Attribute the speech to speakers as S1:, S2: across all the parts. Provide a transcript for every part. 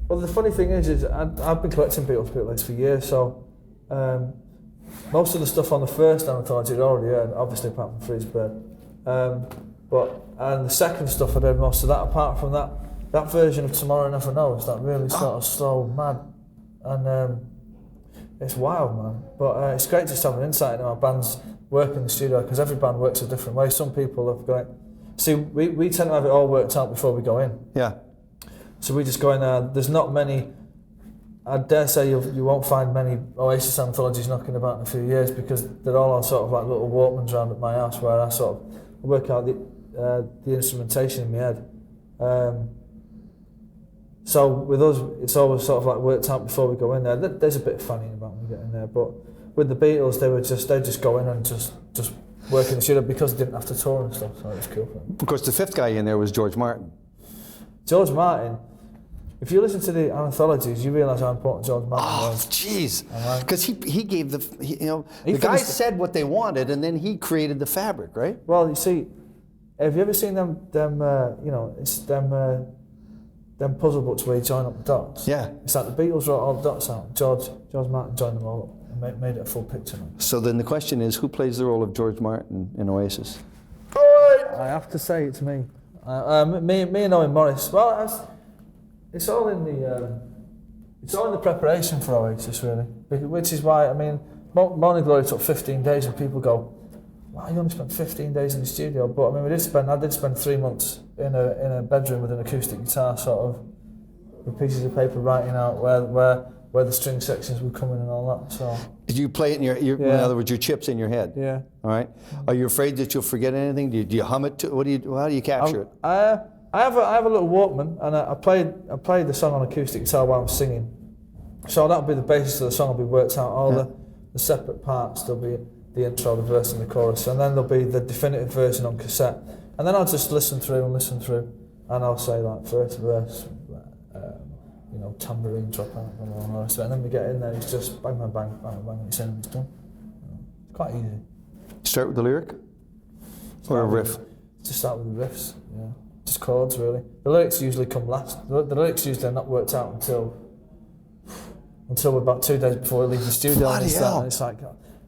S1: Well, the funny thing is I've been collecting Beatles bootlegs for years, so most of the stuff on the first anthology I'd already heard, obviously apart from Freeze Bird. And the second stuff I'd heard most of that, apart from that version of Tomorrow Never Knows, that really sort of slow, mad, and it's wild, man. But it's great just to have an insight into how bands work in the studio, because every band works a different way. Some people have got, see, we tend to have it all worked out before we go in.
S2: Yeah.
S1: So we just go in there. There's not many. I dare say you won't find many Oasis anthologies knocking about in a few years, because they're all on sort of like little Walkmans around at my house, where I sort of work out the instrumentation in my head. So with us, it's always sort of like worked out before we go in there. There's a bit of fanning about when we get in there, but with the Beatles, they just go in and just work in the studio, because they didn't have to tour and stuff. So it was cool for them.
S2: Of course, the fifth guy in there was George Martin.
S1: George Martin. If you listen to the anthologies, you realise how important George Martin was.
S2: Oh, jeez. Because he gave the
S1: He
S2: guys said what they wanted, and then he created the fabric, right?
S1: Well, you see, have you ever seen them it's them puzzle books where you join up the dots?
S2: Yeah.
S1: It's like the Beatles wrote all the dots out. George Martin joined them all up and made it a full picture.
S2: So then the question is, who plays the role of George Martin in Oasis?
S1: I have to say it's me. Me and Owen Morris. Well, it's all in the preparation for Oasis, really. Which is why, I mean, Morning Glory took 15 days, and people go, "Wow, you only spent 15 days in the studio." But I mean, I did spend 3 months in a bedroom with an acoustic guitar, sort of with pieces of paper writing out where the string sections would come in and all that. So.
S2: Did you play it in your in other words, your chips in your head?
S1: Yeah.
S2: All right. Are you afraid that you'll forget anything? Do you hum it? How do you capture it?
S1: I have a little Walkman, and I played the song on acoustic guitar while I was singing. So that'll be the basis of the song. Will be worked out all the separate parts. There'll be the intro, the verse, and the chorus, and then there'll be the definitive version on cassette. And then I'll just listen through, and I'll say like first verse, tambourine drop out, and then we get in there. It's just bang, bang, bang, bang, bang. It's in, it's done. It's quite easy.
S2: Start with the lyric, or a riff.
S1: Just start with the riffs. Yeah. Just chords, really. The lyrics usually come last. The lyrics usually are not worked out until about 2 days before we leave the studio. And it's like,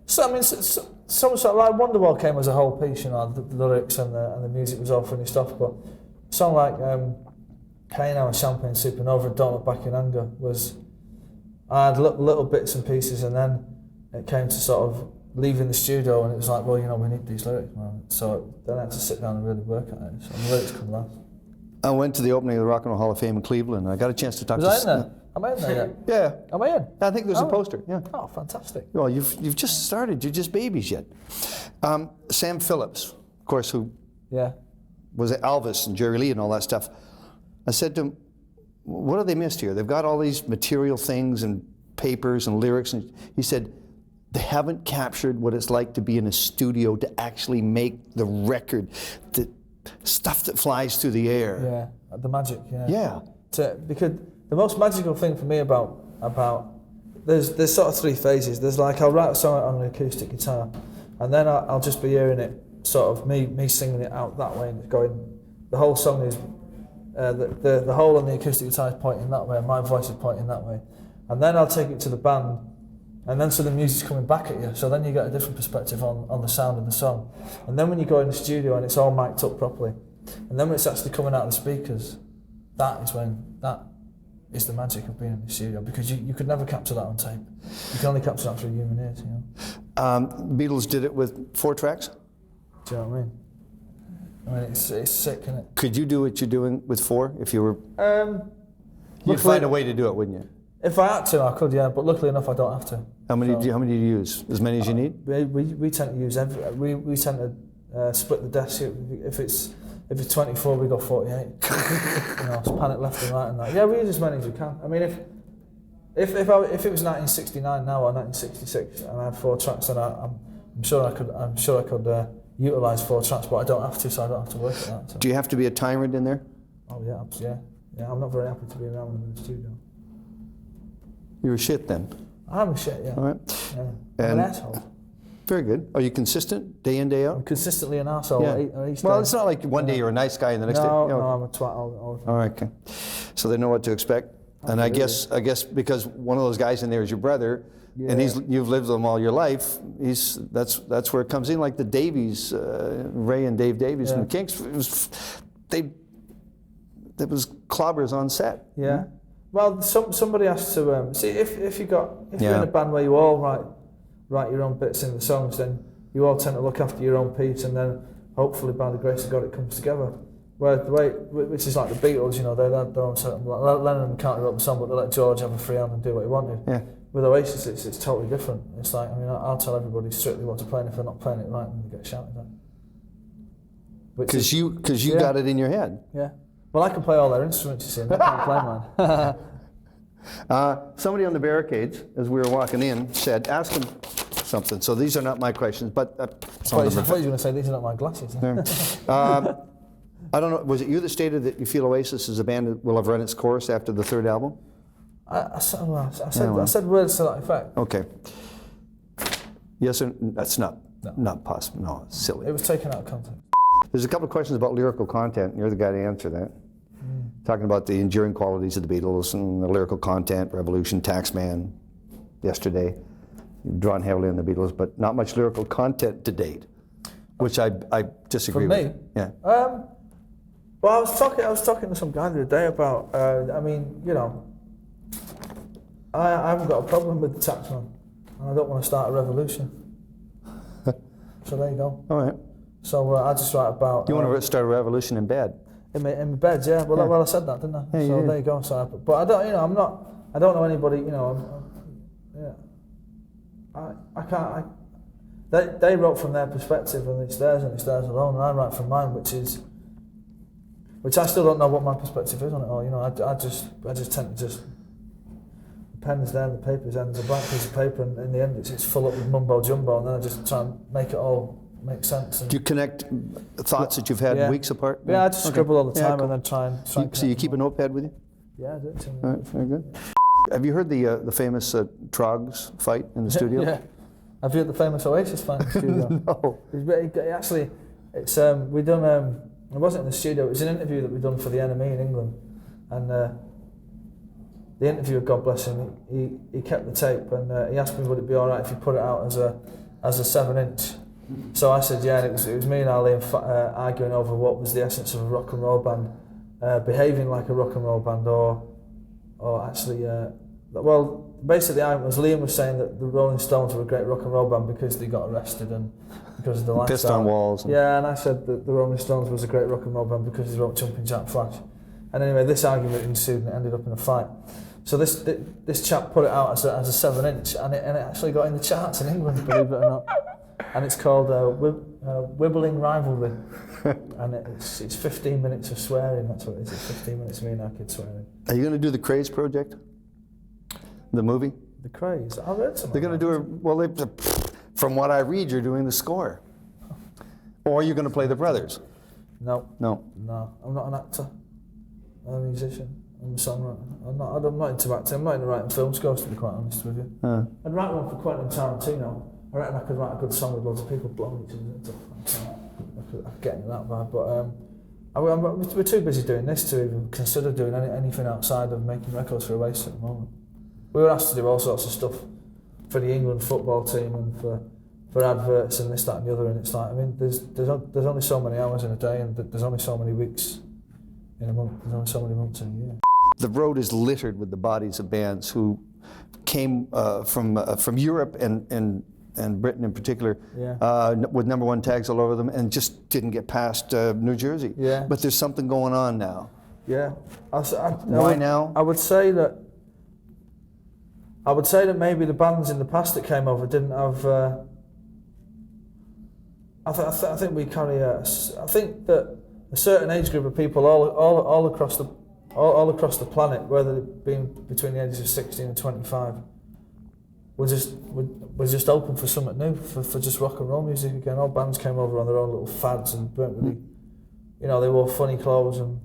S1: so I mean, some sort of like Wonderwall came as a whole piece, the lyrics and the music was all finished off. But a song like Hey Now and Champagne Supernova and Don't Look Back in Anger I had little bits and pieces, and then it came to sort of leaving the studio, and it was like, well, we need these lyrics, man. So then I had to sit down and really work at it. So the lyrics come last.
S2: I went to the opening of the Rock and Roll Hall of Fame in Cleveland, and I got a chance to talk
S1: Was I in there? Am I in there yet?
S2: Yeah.
S1: Am I in?
S2: I think there's a poster, yeah.
S1: Oh, fantastic.
S2: Well, you've just started. You're just babies yet. Sam Phillips, of course, who was Elvis and Jerry Lee and all that stuff. I said to him, what have they missed here? They've got all these material things and papers and lyrics, and he said, they haven't captured what it's like to be in a studio to actually make the record, the stuff that flies through the air.
S1: Yeah, the magic,
S2: Yeah.
S1: Because the most magical thing for me about there's sort of 3 phases. There's like, I'll write a song on an acoustic guitar, and then I'll just be hearing it, sort of me singing it out that way, and it's going, the whole song is, the hole on the acoustic guitar is pointing that way, and my voice is pointing that way. And then I'll take it to the band, and then so the music's coming back at you, so then you get a different perspective on the sound of the song. And then when you go in the studio and it's all mic'd up properly, and then when it's actually coming out of the speakers, that is the magic of being in the studio, because you could never capture that on tape. You can only capture that through human ears,
S2: Beatles did it with 4 tracks?
S1: Do you know what I mean? I mean, it's sick, isn't it?
S2: Could you do what you're doing with 4 if you were... You'd find a way to do it, wouldn't you?
S1: If I had to, I could, yeah, but luckily enough, I don't have to.
S2: How many do you use? As many as you need?
S1: We tend to use we tend to split the desk. If it's 24, we go 48. It's panic left and right and that. Yeah, we use as many as we can. I mean, if it was 1969 now or 1966 and I had 4 tracks, then I'm sure I could utilise 4 tracks, but I don't have to, so I don't have to work at that. So.
S2: Do you have to be a tyrant in there?
S1: Oh yeah. I'm not very happy to be around in the studio.
S2: You're a shit then.
S1: I'm a shit, yeah.
S2: All right.
S1: Yeah. I'm an asshole.
S2: Very good. Are you consistent, day in, day out?
S1: I'm consistently an asshole.
S2: Yeah. Well, it's not like one day you're a nice guy and the next day.
S1: No, I'm a twat all the time.
S2: All right, okay. So they know what to expect? And I guess because one of those guys in there is your brother, and you've lived with him all your life. That's where it comes in, like the Davies, Ray and Dave Davies from the Kinks. There was clobbers on set.
S1: Yeah. Well, somebody has to see if you're in a band where you all write your own bits in the songs, then you all tend to look after your own piece, and then hopefully by the grace of God it comes together. Where the way, which is like the Beatles, you know, they had their own certain, Lennon and McCartney wrote the song, but they let George have a free hand and do what he wanted. Yeah. With Oasis, it's totally different. It's like, I mean, I'll tell everybody strictly what to play, and if they're not playing it right, then they get shouted at.
S2: Because you got it in your head.
S1: Yeah. Well, I can play all their instruments, you see, and I can't play mine.
S2: Somebody on the barricades, as we were walking in, said, ask him something. So these are not my questions, but...
S1: I thought you were going to say, these are not my glasses.
S2: I don't know, was it you that stated that you feel Oasis as a band that will have run its course after the third album?
S1: I said words to that effect.
S2: Okay. Yes, or that's not possible. No, it's silly.
S1: It was taken out of context.
S2: There's a couple of questions about lyrical content, and you're the guy to answer that. Talking about the enduring qualities of the Beatles and the lyrical content, Revolution, Taxman, Yesterday. You've drawn heavily on the Beatles, but not much lyrical content to date, which I disagree with.
S1: For me?
S2: Yeah.
S1: Well, I was talking to some guy the other day about, I mean, you know, I haven't got a problem with the Taxman, and I don't want to start a revolution. So there you go.
S2: All right.
S1: So I just write about...
S2: You want to start a revolution in bed?
S1: In my bed, yeah. Well, I said that, didn't I? Yeah, so there you go. So but I don't, you know, I don't know anybody, you know, I can't, they wrote from their perspective, and it's theirs alone, and I write from mine, which I still don't know what my perspective is on it all. You know, I just tend to just, the pen's there, the paper's there, there's a blank piece of paper, and in the end it's full up with mumbo jumbo, and then I just try and make it all make sense.
S2: Do you connect thoughts that you've had weeks apart?
S1: Yeah, I just scribble all the time, and then try and
S2: so you keep a notepad with you?
S1: Yeah, I do.
S2: All right, very good. Have you heard the famous Trogs fight in the studio?
S1: Yeah. Have you heard the famous Oasis fight in the studio?
S2: No.
S1: Actually, it's we done. It wasn't in the studio. It was an interview that we done for the NME in England, and the interviewer, God bless him, he kept the tape, and he asked me would it be all right if you put it out as a 7-inch. So I said yeah, and it was me and Ali arguing over what was the essence of a rock and roll band, behaving like a rock and roll band, or actually, well, basically the argument was Liam was saying that the Rolling Stones were a great rock and roll band because they got arrested and because of the lifestyle.
S2: Pissed on walls.
S1: Yeah, and I said that the Rolling Stones was a great rock and roll band because they wrote Jumping Jack Flash. And anyway, this argument ensued and it ended up in a fight. So this chap put it out as a 7-inch, and it actually got in the charts in England, believe it or not. And it's called Wibbling Rivalry, and it's 15 minutes of swearing. That's what it is. It's 15 minutes of me and our kids swearing.
S2: Are you going to do the Craze project? The movie?
S1: The Craze? I've heard something.
S2: They're going to do it. Well, from what I read, you're doing the score, or you're going to play the brothers.
S1: No. I'm not an actor. I'm a musician. I'm a songwriter. I'm not into acting. I'm not into writing film scores, to be quite honest with you. I'd write one for Quentin Tarantino. I reckon I could write a good song with loads of people blowing each other. I could get into that vibe, but we're too busy doing this to even consider doing anything outside of making records for Oasis at the moment. We were asked to do all sorts of stuff for the England football team and for adverts and this, that, and the other. And it's like, I mean, there's only so many hours in a day, and there's only so many weeks in a month. There's only so many months in a year.
S2: The road is littered with the bodies of bands who came from Europe and Britain in particular, with '1 tags all over them, and just didn't get past New Jersey. Yeah. But there's something going on now.
S1: Yeah.
S2: Why now?
S1: I would say that maybe the bands in the past that came over didn't have. I think we carry I think that a certain age group of people all across the planet, whether it being between the ages of 16 and 25. We're just open for something new, for just rock and roll music again. All bands came over on their own little fads and weren't really, you know, they wore funny clothes and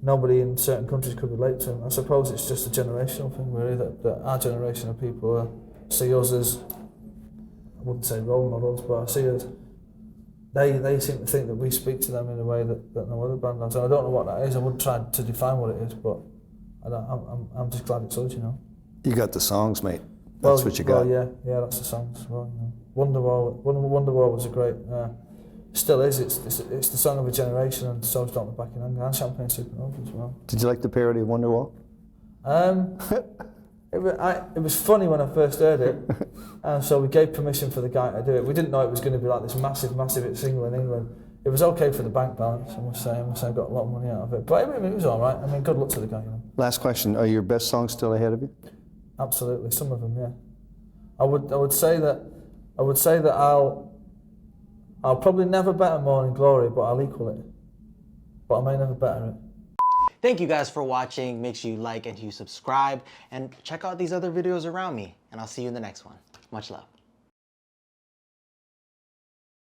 S1: nobody in certain countries could relate to them. I suppose it's just a generational thing, really, that our generation of people see us as, I wouldn't say role models, but I see us, they seem to think that we speak to them in a way that no other band does. And I don't know what that is. I wouldn't try to define what it is, but And I'm just glad it's us, you know.
S2: You got the songs, mate. That's what you got.
S1: Well, yeah, that's the songs. Well, you know. Wonderwall was a great. Still is. It's the song of a generation, and so's Don't Look Back in Anger, and Champagne Supernova as well.
S2: Did you like the parody of Wonderwall?
S1: It was funny when I first heard it, and so we gave permission for the guy to do it. We didn't know it was going to be like this massive hit single in England. It was okay for the bank balance, I must say. I got a lot of money out of it. But I mean, it was all right. I mean, good luck to the guy, you know.
S2: Last question. Are your best songs still ahead of you?
S1: Absolutely, some of them, yeah. I would say that I'll probably never better Morning Glory, but I'll equal it. But I may never better it.
S3: Thank you guys for watching. Make sure you like and you subscribe and check out these other videos around me. And I'll see you in the next one. Much love.